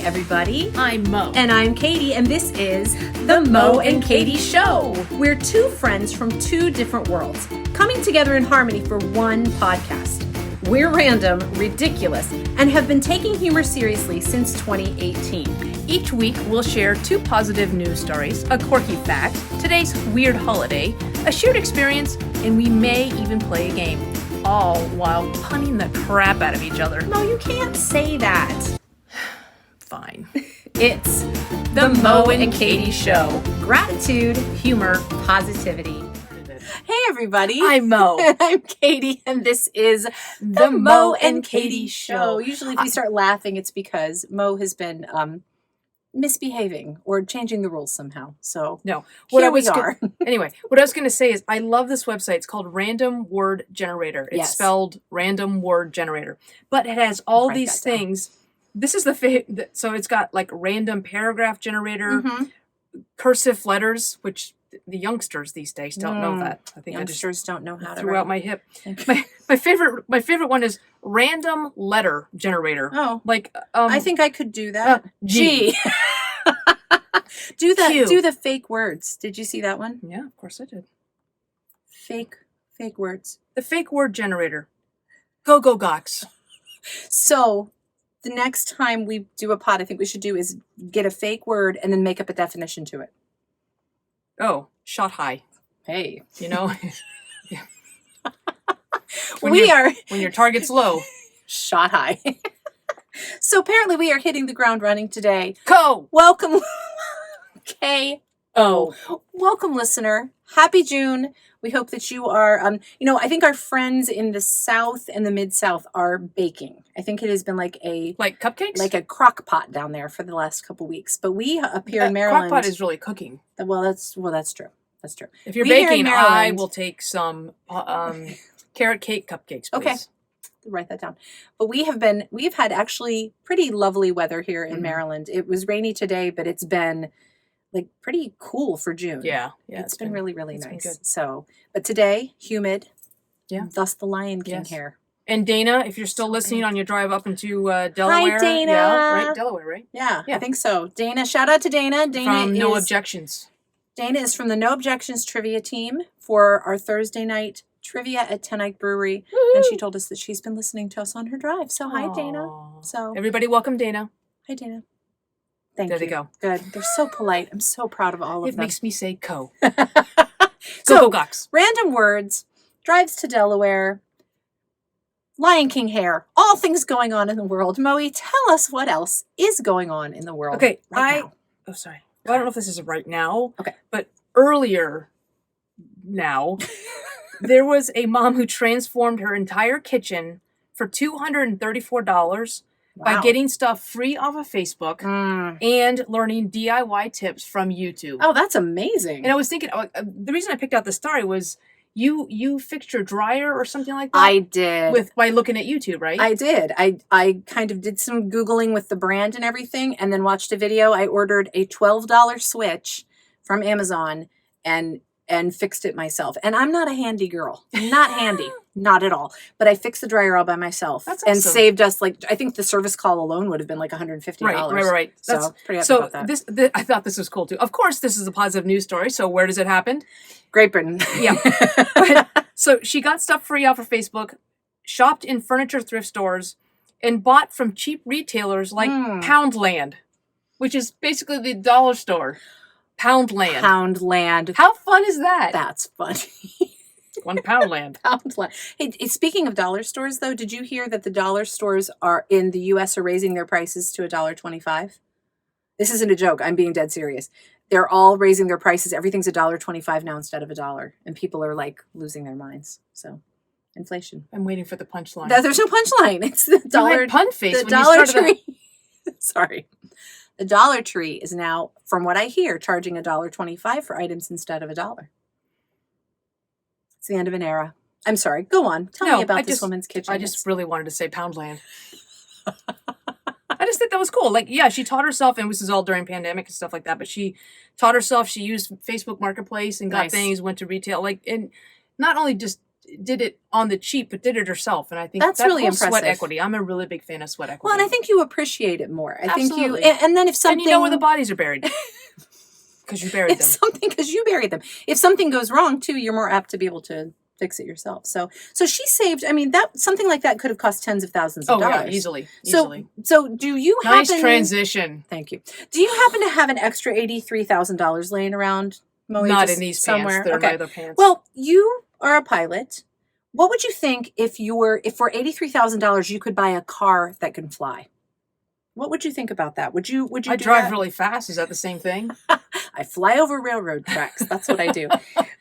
everybody. I'm Mo. And I'm Katie, and this is The Mo and Katie Show. We're two friends from two different worlds, coming together in harmony for one podcast. We're random, ridiculous, and have been taking humor seriously since 2018. Each week, we'll share two positive news stories, a quirky fact, today's weird holiday, a shared experience, and we may even play a game, all while punning the crap out of each other. No, you can't say that. Fine. It's The Mo and Katie Show. Gratitude, humor, positivity. Hey, everybody. I'm Mo. And I'm Katie, and this is The Mo and Katie Show. Usually if we start laughing, it's because Mo has been misbehaving or changing the rules somehow. So No. here we are. Anyway, what I was going to say is I love this website. It's called Random Word Generator. It's spelled Random Word Generator. But it has all these things. This is so it's got like random paragraph generator, cursive letters, which the youngsters these days don't know that. I think youngsters don't know how to threw write. out my hip. My favorite one is random letter generator. Oh, like I think I could do that. G. Do the fake words. Did you see that one? Yeah, of course I did. Fake words. The fake word generator. Go Gox. So the next time we do a pod, I think we should do is get a fake word and then make up a definition to it. Oh, shot high. Hey, You know? when your target's low. Shot high. So apparently we are hitting the ground running today. Welcome. K-O. Welcome, listener. Happy June. We hope that you are, I think our friends in the South and the Mid-South are baking. I think it has been like cupcakes? Like a crock pot down there for the last couple weeks. But we up here in Maryland. Crock pot is really cooking. Well, that's true. That's true. If you're baking, I will take some carrot cake cupcakes, please. Okay. Write that down. But we've had actually pretty lovely weather here in Maryland. It was rainy today, but it's been like pretty cool for June. Yeah. It's been really, really nice. Good. So, but today, humid. Yeah. Thus the Lion King here. And Dana, if you're still listening on your drive up into Delaware. Hi, Dana. Yeah, right? Delaware, right? Yeah, I think so. Dana, shout out to Dana. From No Objections. Dana is from the No Objections trivia team for our Thursday night trivia at Ten Eyck Brewery. Woo-hoo! And she told us that she's been listening to us on her drive. So hi, Dana. So everybody welcome Dana. Hi, Dana. Thank you. There they go. Good. They're so polite. I'm so proud of all of them. It makes me say co. So, Go Gox. Random words, drives to Delaware, Lion King hair, all things going on in the world. Moe, tell us what else is going on in the world. Okay, now. Oh, sorry. Well, I don't know if this is right now. Okay. But earlier now, there was a mom who transformed her entire kitchen for $234 by getting stuff free off of Facebook and learning DIY tips from YouTube. Oh, that's amazing. And I was thinking, the reason I picked out this story was you fixed your dryer or something like that? I did. By looking at YouTube, right? I did. I kind of did some Googling with the brand and everything and then watched a video. I ordered a $12 switch from Amazon and fixed it myself. And I'm not a handy girl. Not handy. Not at all. But I fixed the dryer all by myself. That's awesome. And saved us, I think the service call alone would have been like $150. Right. So pretty happy about that. I thought this was cool too. Of course, this is a positive news story. So where does it happen? Great Britain. Yeah. So she got stuff free off of Facebook, shopped in furniture thrift stores, and bought from cheap retailers like Poundland, which is basically the dollar store. Poundland. How fun is that? That's funny. One Poundland. Poundland. Hey, speaking of dollar stores, though, did you hear that the dollar stores in the U.S. are raising their prices to $1.25? This isn't a joke. I'm being dead serious. They're all raising their prices. Everything's $1.25 now instead of $1, and people are losing their minds. So, inflation. I'm waiting for the punchline. There's no punchline. It's the dollar. You had pun face. The Dollar Tree. Sorry. The Dollar Tree is now, from what I hear, charging $1.25 for items instead of $1. It's the end of an era. I'm sorry. Go on. Tell me about this woman's kitchen. I just really wanted to say Poundland. I just think that was cool. She taught herself, and this is all during pandemic and stuff like that, but she taught herself. She used Facebook Marketplace and got things, went to retail. And not only just did it on the cheap, but did it herself. And I think that's really impressive. Sweat equity. I'm a really big fan of sweat equity. Well, and I think you appreciate it more. I Absolutely. think you, and then if something, and you know where the bodies are buried. Because you buried them. Because you buried them. If something goes wrong too, you're more apt to be able to fix it yourself. So she saved. I mean, that something like that could have cost tens of thousands of dollars. Yeah, easily. So do you nice transition? Thank you. Do you happen to have an extra $83,000 laying around? Moe, not in these somewhere? Pants. They're neither pants. Well, you are a pilot. What would you think if for $83,000 you could buy a car that can fly? What would you think about that? Would you I drive really fast. Is that the same thing? I fly over railroad tracks. That's what I do.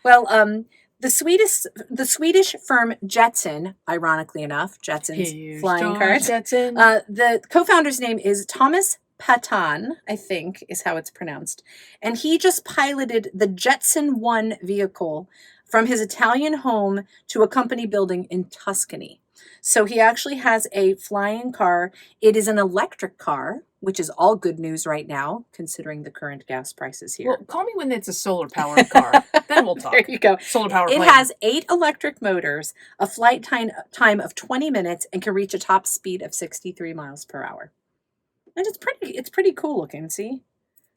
Well, the Swedish firm Jetson, ironically enough, Jetson's flying cars. Jetson. The co-founder's name is Thomas Patan, I think is how it's pronounced. And he just piloted the Jetson 1 vehicle from his Italian home to a company building in Tuscany. So he actually has a flying car. It is an electric car, which is all good news right now, considering the current gas prices here. Well, call me when it's a solar-powered car. Then we'll talk. There you go. Solar-powered It plane. has 8 electric motors, a flight time of 20 minutes, and can reach a top speed of 63 miles per hour. And it's pretty cool looking, see?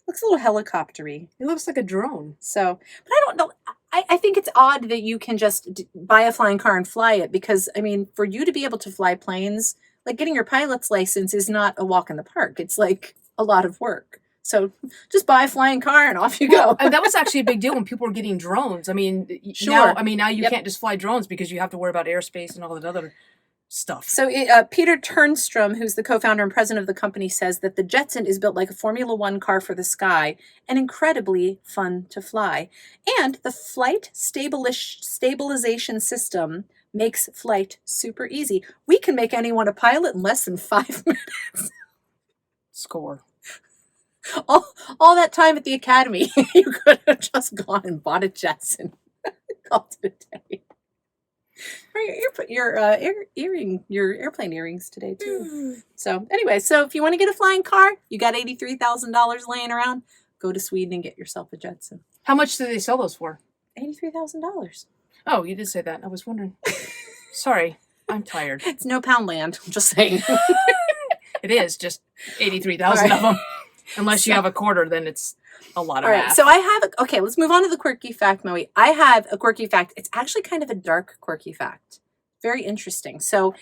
Looks a little helicopter-y. It looks like a drone. So, but I don't know. I think it's odd that you can just buy a flying car and fly it because, I mean, for you to be able to fly planes, like getting your pilot's license is not a walk in the park. It's like a lot of work. So just buy a flying car and off you go. And that was actually a big deal when people were getting drones. I mean, sure. Now you can't just fly drones because you have to worry about airspace and all that other stuff. So Peter Turnstrom, who's the co-founder and president of the company, says that the Jetson is built like a Formula One car for the sky and incredibly fun to fly. And the flight stabilization system makes flight super easy. We can make anyone a pilot in less than 5 minutes. Score. All that time at the academy, you could have just gone and bought a Jetson. Called it a day. Your airplane earrings today too. So anyway, so if you want to get a flying car, you got $83,000 laying around, go to Sweden and get yourself a Jetson. How much do they sell those for? $83,000. Oh, you did say that. I was wondering. Sorry, I'm tired. It's no Poundland. I'm just saying. It is just 83,000 of them. Unless you have a quarter, then it's a lot of math. So I have, okay, let's move on to the quirky fact, Moe. I have a quirky fact. It's actually kind of a dark quirky fact. Very interesting. So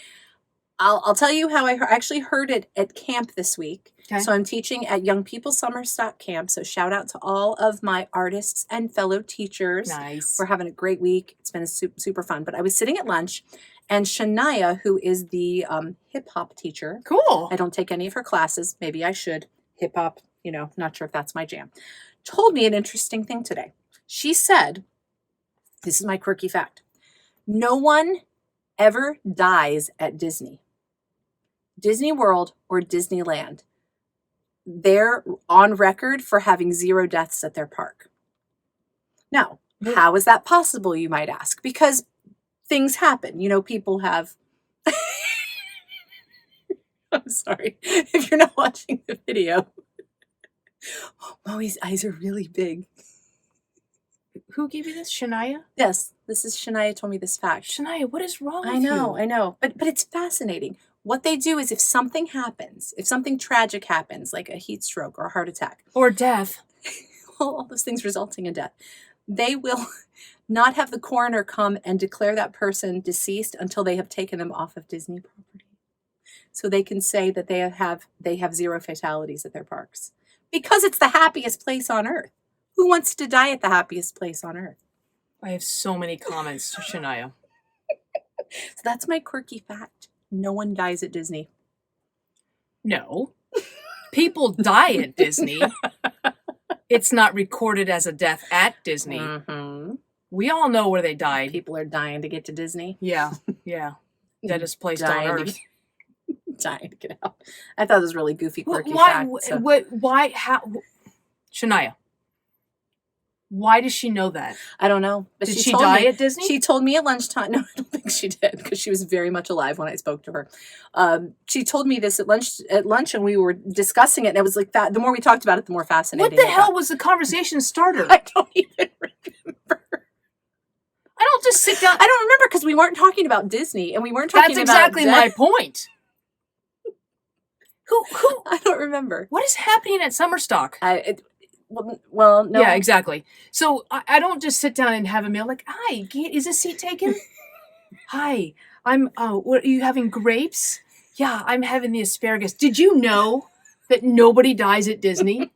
I'll tell you how I actually heard it at camp this week. Okay. So I'm teaching at Young People Summer Stock Camp. So shout out to all of my artists and fellow teachers. Nice. We're having a great week. It's been super fun. But I was sitting at lunch and Shania, who is the hip hop teacher. Cool. I don't take any of her classes. Maybe I should. Hip hop, not sure if that's my jam. Told me an interesting thing today. She said, this is my quirky fact. No one ever dies at Disney. Disney World or Disneyland. They're on record for having 0 deaths at their park. Now, how is that possible, you might ask? Because things happen. People have... I'm sorry if you're not watching the video. Moe's eyes are really big. Who gave you this? Shania? Yes, this is Shania told me this fact. Shania, what is wrong with you? I know. But it's fascinating. What they do is if something happens, if something tragic happens, like a heat stroke or a heart attack. Or death. All those things resulting in death. They will not have the coroner come and declare that person deceased until they have taken them off of Disney property. So they can say that they have 0 fatalities at their parks. Because it's the happiest place on earth. Who wants to die at the happiest place on earth? I have so many comments to Shania. So that's my quirky fact. No one dies at Disney. No. People die at Disney. It's not recorded as a death at Disney. Mm-hmm. We all know where they died. People are dying to get to Disney. Yeah. Deadest place on earth. Dying to get out. I thought it was really goofy, quirky fact. So. Why? How? Shania. Why does she know that? I don't know. But did she die at Disney? She told me at lunchtime. No, I don't think she did because she was very much alive when I spoke to her. She told me this at lunch, and we were discussing it. And it was like that. The more we talked about it, the more fascinating. What the hell was the conversation starter? I don't even remember. I don't just sit down. I don't remember because we weren't talking about Disney and we weren't talking That's about exactly my point. Who? I don't remember. What is happening at Summerstock? Well, no. Yeah, exactly. So I don't just sit down and have a meal like, hi, is this seat taken? Hi, what, are you having grapes? Yeah, I'm having the asparagus. Did you know that nobody dies at Disney?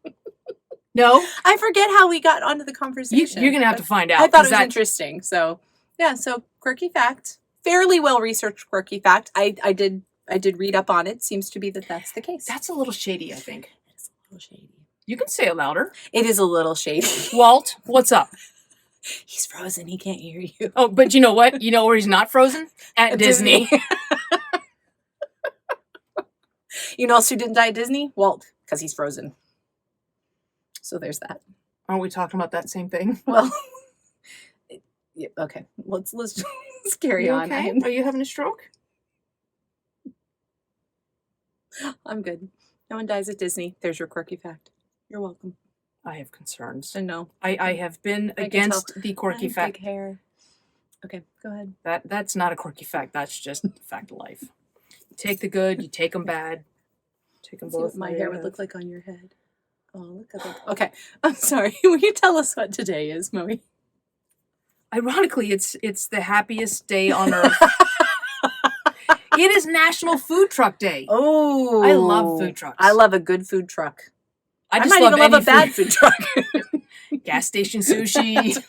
No? I forget how we got onto the conversation. You're going to have to find out. I thought it was interesting. So, yeah, so quirky fact. Fairly well-researched quirky fact. I did read up on it. Seems to be that that's the case. That's a little shady, I think. It's a little shady. You can say it louder. It is a little shady. Walt, what's up? He's frozen. He can't hear you. Oh, but you know what? You know where he's not frozen? At Disney. You know who didn't die at Disney? Walt, because he's frozen. So there's that. Aren't we talking about that same thing? Well, yeah, okay. Let's carry on. Okay? Are you having a stroke? I'm good. No one dies at Disney. There's your quirky fact. You're welcome. I have concerns. I know. I have been against the quirky fact. Big hair. Okay, go ahead. That's not a quirky fact. That's just fact of life. You take the good, you take them bad. Take them both. See what my hair would look like on your head. Oh, look at that. Okay, I'm sorry. Will you tell us what today is, Moe? Ironically, it's the happiest day on earth. It is National Food Truck Day. Oh, I love food trucks. I love a good food truck. I might even love a bad food truck. Gas station sushi.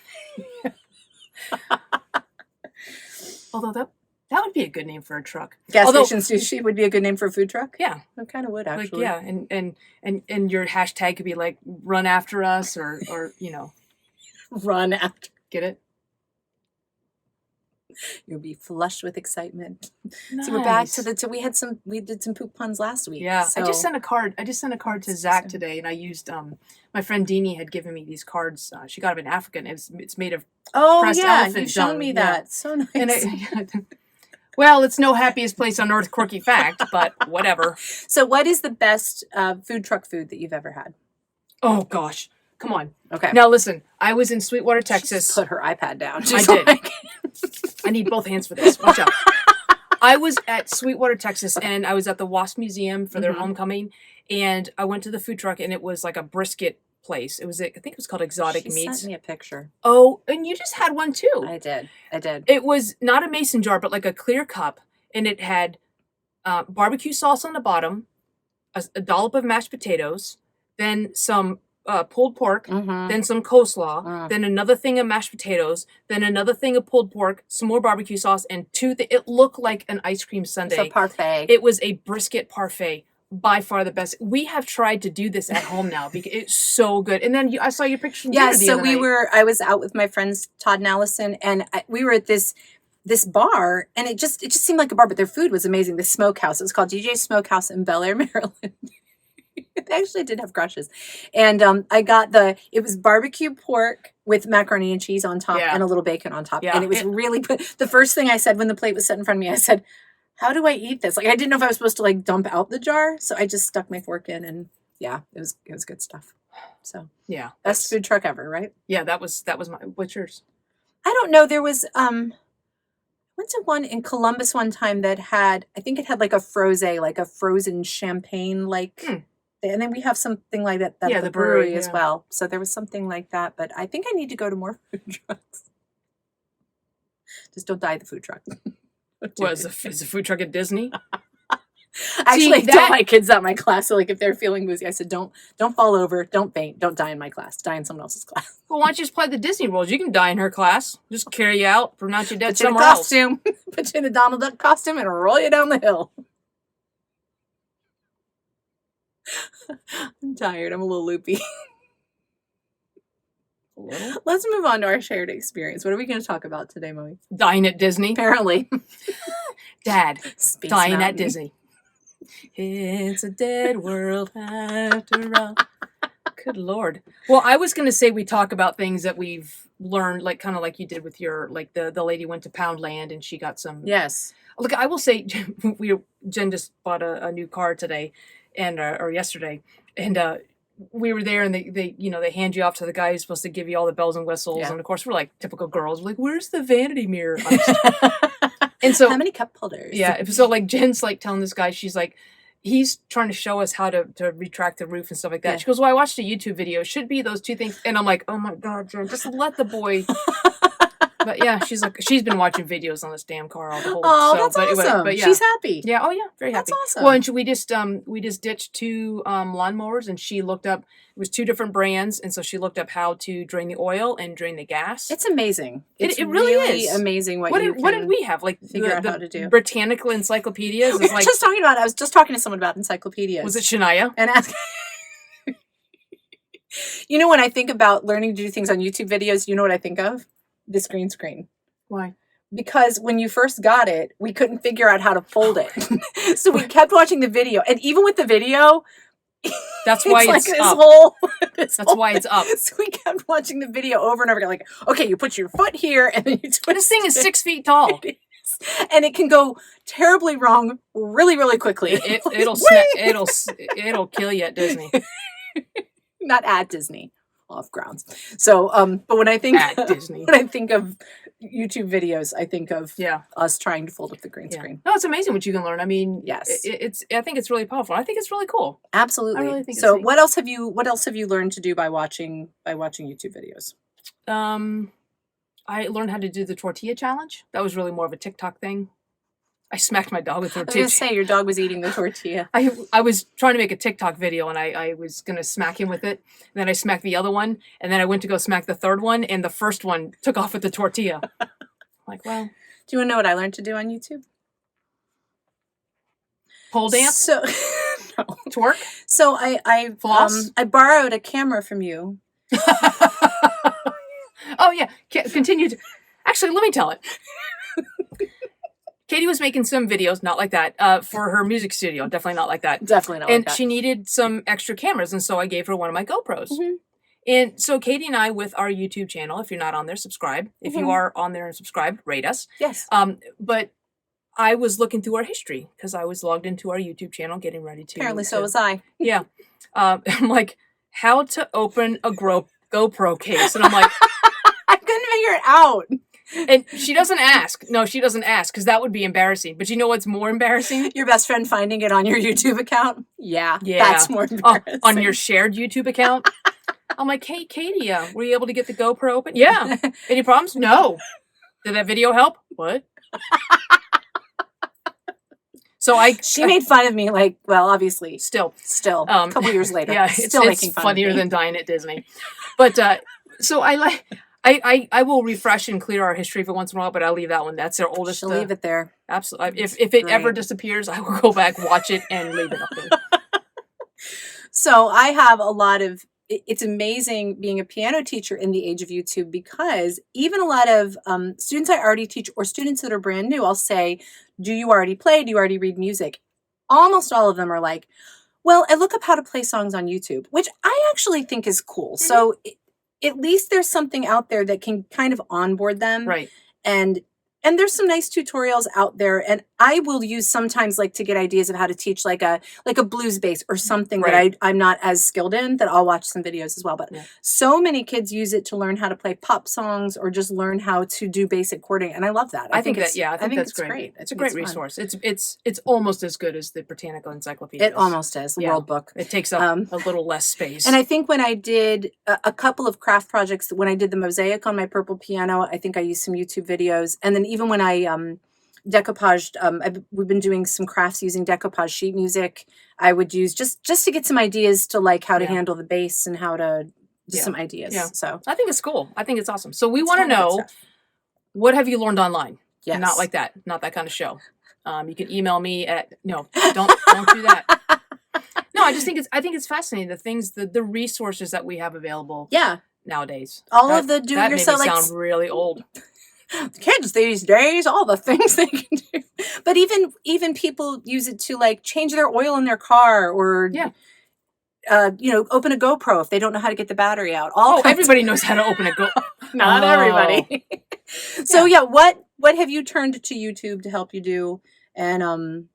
Although that would be a good name for a truck. Station sushi would be a good name for a food truck? Yeah. It kind of would, actually. Like, yeah, and your hashtag could be like run after us or run after. Get it? You'll be flushed with excitement. Nice. So we're back to we did some poop puns last week. Yeah. So. I just sent a card to Zach today, and I used my friend Deanie had given me these cards. She got them in African. It's made of pressed elephant you've shown dung. me that. So nice. And well, it's no happiest place on earth, quirky fact, but whatever. So what is the best food truck food that you've ever had? Oh gosh. Come on. Okay. Now listen, I was in Sweetwater, Texas. She put her iPad down. I did. I need both hands for this. Watch out. I was at Sweetwater, Texas, and I was at the Wasp Museum for their homecoming, and I went to the food truck, and it was like a brisket place. I think it was called Exotic Meats. Sent me a picture. Oh, and you just had one too. I did. It was not a mason jar, but like a clear cup, and it had barbecue sauce on the bottom, a dollop of mashed potatoes, then some pulled pork, then some coleslaw, then another thing of mashed potatoes, then another thing of pulled pork, some more barbecue sauce, and it looked like an ice cream sundae. It's a parfait. It was a brisket parfait. By far the best. We have tried to do this at home now because it's so good. And then I saw your picture from dinner the other night. I was out with my friends Todd and Allison, and we were at this bar, and it just seemed like a bar, but their food was amazing. The Smokehouse. It was called DJ's Smokehouse in Bel Air, Maryland. They actually did have crushes. And I got it was barbecue pork with macaroni and cheese on top and a little bacon on top. Yeah. And it was really good. The first thing I said when the plate was set in front of me, I said, how do I eat this? Like, I didn't know if I was supposed to like dump out the jar. So I just stuck my fork in, and yeah, it was good stuff. So yeah, best food truck ever, right? Yeah, that was what's yours? I don't know. There was, went to one in Columbus one time that had, I think it had like a frozen champagne, and then we have something like that at the brewery as well. So there was something like that, but I think I need to go to more food trucks. Just don't die at the food truck. Is the food truck at Disney? Actually, I tell my kids that in my class. So, like, if they're feeling woozy, I said, don't fall over, don't faint, don't die in my class, die in someone else's class. Well, why don't you just play the Disney rules? You can die in her class. Just carry you out, pronounce you dead somewhere else. Put you in a Donald Duck costume and roll you down the hill. I'm tired. I'm a little loopy. Let's move on to our shared experience. What are we going to talk about today, Moe? Dying at Disney. Apparently. Dad, Space dying Mountain. at Disney. It's a dead world after all. Good Lord. Well, I was going to say we talk about things that we've learned, like kind of like you did with your, like the lady went to Poundland and she got some. Yes. Look, I will say Jen just bought a new car today or yesterday. And we were there and they hand you off to the guy who's supposed to give you all the bells and whistles. Yeah. And of course we're like typical girls. We're like, where's the vanity mirror? And so how many cup holders? Yeah. So like Jen's like telling this guy, she's like, he's trying to show us how to retract the roof and stuff like that. Yeah. She goes, well, I watched a YouTube video. It should be those two things. And I'm like, oh my God, Jen, just let the boy. But yeah, she's like, she's been watching videos on this damn car all the whole. Oh, that's awesome. But yeah. She's happy. Yeah. Oh yeah. Very happy. That's awesome. Well, and we just ditched 2 lawnmowers, and she looked up, it was 2 different brands. And so she looked up how to drain the oil and drain the gas. It's amazing. It really is amazing what did we have? Like figure out how to do. Botanical encyclopedias. We were just talking about, I was just talking to someone about encyclopedias. Was it Shania? And ask. You know, when I think about learning to do things on YouTube videos, you know what I think of? This green screen. Why? Because when you first got it, we couldn't figure out how to fold it. So we kept watching the video. And even with the video, that's why it's like up. That's why it's up. So we kept watching the video over and over again. Like, okay, you put your foot here and then you twist. This thing is 6 feet tall. And it can go terribly wrong really, really quickly. It'll kill you at Disney. Not at Disney. Off grounds. So, but when I think at Disney, when I think of YouTube videos, I think of us trying to fold up the green screen. No, it's amazing what you can learn. I mean, yes, I think it's really powerful. I think it's really cool. Absolutely. I really think so. What else have you learned to do by watching YouTube videos? I learned how to do the tortilla challenge. That was really more of a TikTok thing. I smacked my dog with tortilla. I was going to say, your dog was eating the tortilla. I was trying to make a TikTok video, and I was going to smack him with it. And then I smacked the other one, and then I went to go smack the third one, and the first one took off with the tortilla. I'm like, well. Do you want to know what I learned to do on YouTube? Pole dance? So, no. Twerk? So I borrowed a camera from you. Oh, yeah. Continue. Actually, let me tell it. Katie was making some videos, not like that, for her music studio. Definitely not like that. Definitely not like that. And she needed some extra cameras, and so I gave her one of my GoPros. Mm-hmm. And so Katie and I, with our YouTube channel, if you're not on there, subscribe. If you are on there and subscribed, rate us. Yes. But I was looking through our history because I was logged into our YouTube channal, getting ready to. Apparently, so was I. Yeah. I'm like, how to open a GoPro case, and I'm like, I couldn't figure it out. And she doesn't ask. No, she doesn't ask because that would be embarrassing. But you know what's more embarrassing? Your best friend finding it on your YouTube account? Yeah. That's more embarrassing. On your shared YouTube account? I'm like, hey, Katie, were you able to get the GoPro open? Yeah. Any problems? No. Did that video help? What? So she made fun of me, like, well, obviously. Still. A couple years later. Yeah, still making fun funnier of me. than dying at Disney. But so I will refresh and clear our history for once in a while, but I'll leave that one. That's our oldest. She'll leave it there. Absolutely. If it ever disappears, I will go back, watch it, and leave it up there. So I have a lot of. It's amazing being a piano teacher in the age of YouTube because even a lot of students I already teach or students that are brand new, I'll say, do you already play? Do you already read music? Almost all of them are like, well, I look up how to play songs on YouTube, which I actually think is cool. Mm-hmm. So at least there's something out there that can kind of onboard them. Right. And there's some nice tutorials out there. And I will use sometimes like to get ideas of how to teach like a blues bass or something that I'm not as skilled in, that I'll watch some videos as well. But so many kids use it to learn how to play pop songs or just learn how to do basic chording. And I love that. I think that's great. It's a great resource. It's almost as good as the Botanical Encyclopedia. It almost is, the World Book. It takes up a little less space. And I think when I did a couple of craft projects, when I did the mosaic on my purple piano, I think I used some YouTube videos. And then even when I decoupaged, we've been doing some crafts using decoupage sheet music. I would use just to get some ideas to like how to handle the bass and how to some ideas. Yeah. So I think it's cool. I think it's awesome. So we want to know, what have you learned online? Yes. Not like that. Not that kind of show. You can email me at don't do that. No, I think it's fascinating, the things, the resources that we have available. Yeah. Nowadays. All of the do-it-yourself. That made me sound really old. Kids these days, all the things they can do. But even people use it to like change their oil in their car or open a GoPro if they don't know how to get the battery out. Everybody knows how to open a GoPro. Not everybody. So what have you turned to YouTube to help you do? And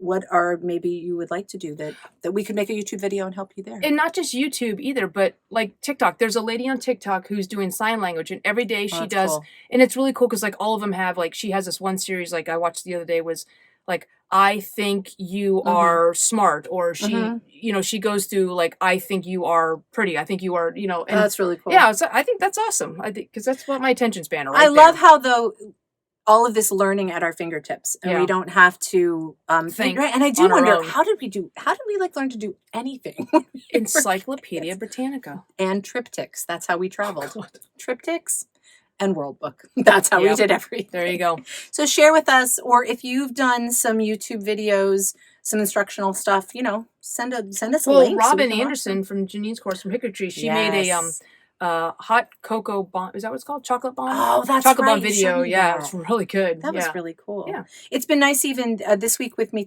what are maybe you would like to do that we could make a YouTube video and help you there. And not just YouTube either, but like TikTok. There's a lady on TikTok who's doing sign language, and every day she does, cool. And it's really cool because like all of them have like, she has this one series like I watched the other day was like, I think you are smart, or she, you know, she goes through like, I think you are pretty. I think you are, you know. And that's really cool. Yeah, so I think that's awesome. I think because that's what my attention span. Right, I love how though. All of this learning at our fingertips, and we don't have to think. Right? And I do wonder, how did we like learn to do anything? Encyclopedia Britannica and triptychs. That's how we traveled. Triptychs and World Book. That's how we did everything. There you go. So share with us, or if you've done some YouTube videos, some instructional stuff, you know, send us a link. Well, Robin Anderson from Janine's course from Hickory Tree, she made a hot cocoa bomb. Is that what it's called? Chocolate bomb? Oh, that's chocolate right. bomb video. Yeah, it's really good. That was really cool. Yeah. It's been nice even this week with me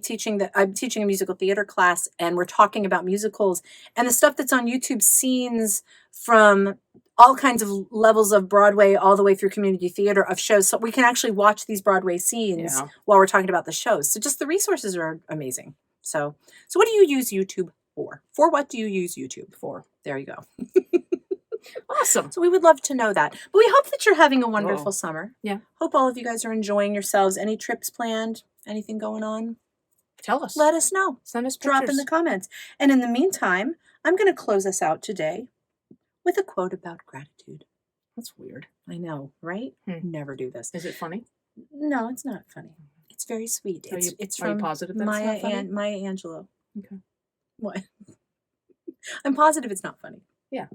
I'm teaching a musical theater class, and we're talking about musicals and the stuff that's on YouTube, scenes from all kinds of levels of Broadway all the way through community theater of shows. So we can actually watch these Broadway scenes while we're talking about the shows. So just the resources are amazing. So what do you use YouTube for? For what do you use YouTube for? There you go. Awesome. So we would love to know that. But we hope that you're having a wonderful summer. Yeah. Hope all of you guys are enjoying yourselves. Any trips planned? Anything going on? Tell us. Let us know. Send us pictures. Drop in the comments. And in the meantime, I'm going to close us out today with a quote about gratitude. That's weird. I know, right? Never do this. Is it funny? No, it's not funny. It's very sweet. It's from you positive that Maya it's not funny? Maya Angelou. Okay. What? I'm positive it's not funny. Yeah.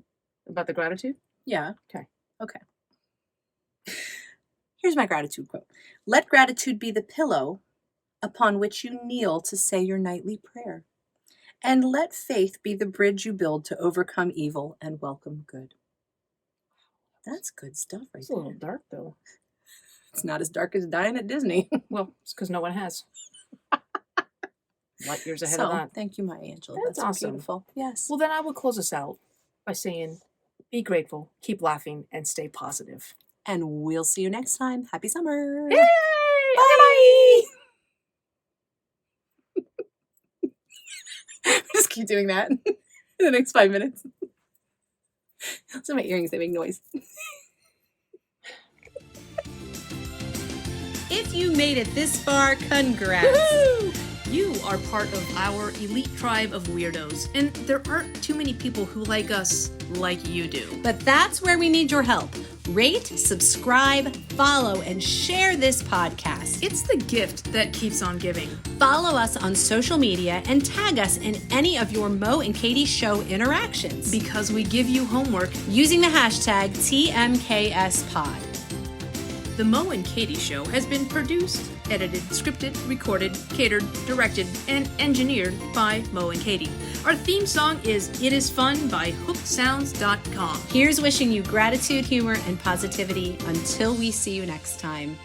About the gratitude? Yeah. Okay. Here's my gratitude quote. Let gratitude be the pillow upon which you kneel to say your nightly prayer. And let faith be the bridge you build to overcome evil and welcome good. That's good stuff right there. It's a little dark, though. It's not as dark as dying at Disney. Well, it's because no one has. Light years ahead of that. Thank you, Maya Angelou. That's awesome. Beautiful. Yes. Well, then I will close us out by saying, be grateful, keep laughing, and stay positive. And we'll see you next time. Happy summer. Yay! Bye. Just keep doing that in the next 5 minutes. So my earrings, they make noise. If you made it this far, congrats. Woo-hoo! You are part of our elite tribe of weirdos, and there aren't too many people who like us like you do. But that's where we need your help. Rate, subscribe, follow, and share this podcast. It's the gift that keeps on giving. Follow us on social media and tag us in any of your Mo and Katie Show interactions. Because we give you homework using the hashtag TMKSPod. The Mo and Katie Show has been produced, edited, scripted, recorded, catered, directed, and engineered by Mo and Katie. Our theme song is It Is Fun by HookedSounds.com. Here's wishing you gratitude, humor, and positivity until we see you next time.